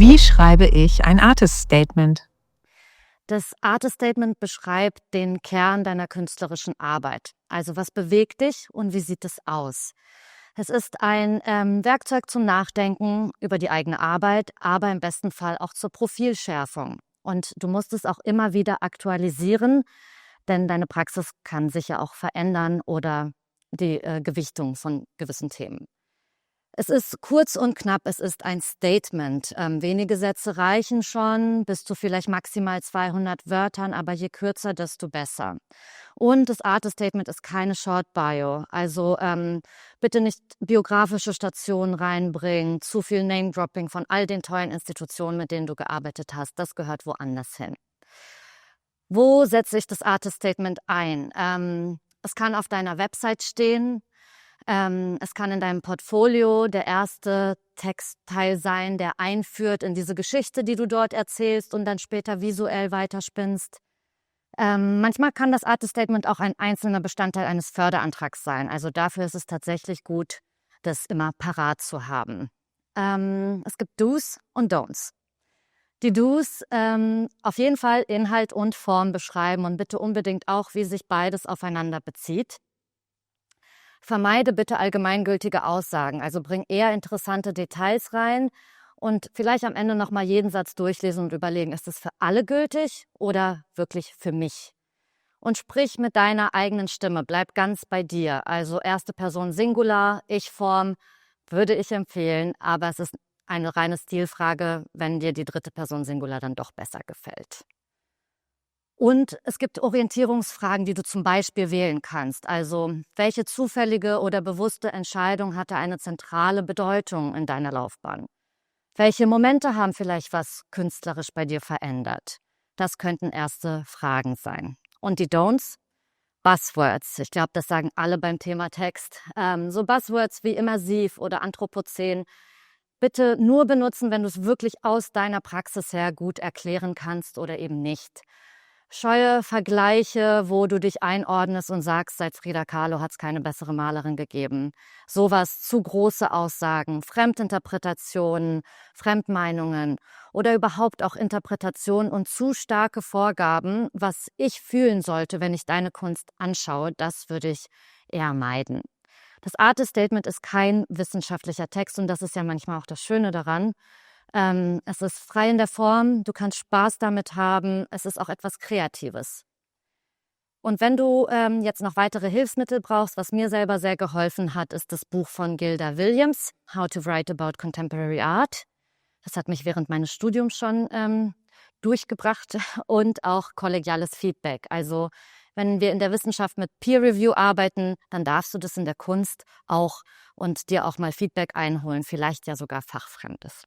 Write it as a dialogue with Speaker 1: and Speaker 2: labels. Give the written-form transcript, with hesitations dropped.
Speaker 1: Wie schreibe ich ein Artist Statement?
Speaker 2: Das Artist Statement beschreibt den Kern deiner künstlerischen Arbeit. Also was bewegt dich und wie sieht es aus? Es ist ein Werkzeug zum Nachdenken über die eigene Arbeit, aber im besten Fall auch zur Profilschärfung. Und du musst es auch immer wieder aktualisieren, denn deine Praxis kann sich ja auch verändern oder die Gewichtung von gewissen Themen. Es ist kurz und knapp, es ist ein Statement. Wenige Sätze reichen schon, bis zu vielleicht maximal 200 Wörtern, aber je kürzer, desto besser. Und das Artist Statement ist keine Short Bio, also bitte nicht biografische Stationen reinbringen, zu viel Name-Dropping von all den tollen Institutionen, mit denen du gearbeitet hast, das gehört woanders hin. Wo setze ich das Artist Statement ein? Es kann auf deiner Website stehen. Es kann in deinem Portfolio der erste Textteil sein, der einführt in diese Geschichte, die du dort erzählst und dann später visuell weiterspinnst. Manchmal kann das Artist Statement auch ein einzelner Bestandteil eines Förderantrags sein. Also dafür ist es tatsächlich gut, das immer parat zu haben. Es gibt Do's und Don'ts. Die Do's, auf jeden Fall Inhalt und Form beschreiben und bitte unbedingt auch, wie sich beides aufeinander bezieht. Vermeide bitte allgemeingültige Aussagen, also bring eher interessante Details rein und vielleicht am Ende nochmal jeden Satz durchlesen und überlegen, ist es für alle gültig oder wirklich für mich? Und sprich mit deiner eigenen Stimme, bleib ganz bei dir. Also erste Person Singular, Ich-Form würde ich empfehlen, aber es ist eine reine Stilfrage, wenn dir die dritte Person Singular dann doch besser gefällt. Und es gibt Orientierungsfragen, die du zum Beispiel wählen kannst. Also, welche zufällige oder bewusste Entscheidung hatte eine zentrale Bedeutung in deiner Laufbahn? Welche Momente haben vielleicht was künstlerisch bei dir verändert? Das könnten erste Fragen sein. Und die Don'ts? Buzzwords. Ich glaube, das sagen alle beim Thema Text. So Buzzwords wie immersiv oder Anthropozän. Bitte nur benutzen, wenn du es wirklich aus deiner Praxis her gut erklären kannst oder eben nicht. Scheue Vergleiche, wo du dich einordnest und sagst, seit Frida Kahlo hat es keine bessere Malerin gegeben. Sowas, zu große Aussagen, Fremdinterpretationen, Fremdmeinungen oder überhaupt auch Interpretationen und zu starke Vorgaben, was ich fühlen sollte, wenn ich deine Kunst anschaue, das würde ich eher meiden. Das Artist Statement ist kein wissenschaftlicher Text und das ist ja manchmal auch das Schöne daran. Es ist frei in der Form, du kannst Spaß damit haben, es ist auch etwas Kreatives. Und wenn du jetzt noch weitere Hilfsmittel brauchst, was mir selber sehr geholfen hat, ist das Buch von Gilda Williams, How to Write About Contemporary Art. Das hat mich während meines Studiums schon durchgebracht und auch kollegiales Feedback. Also wenn wir in der Wissenschaft mit Peer Review arbeiten, dann darfst du das in der Kunst auch und dir auch mal Feedback einholen, vielleicht ja sogar fachfremdes.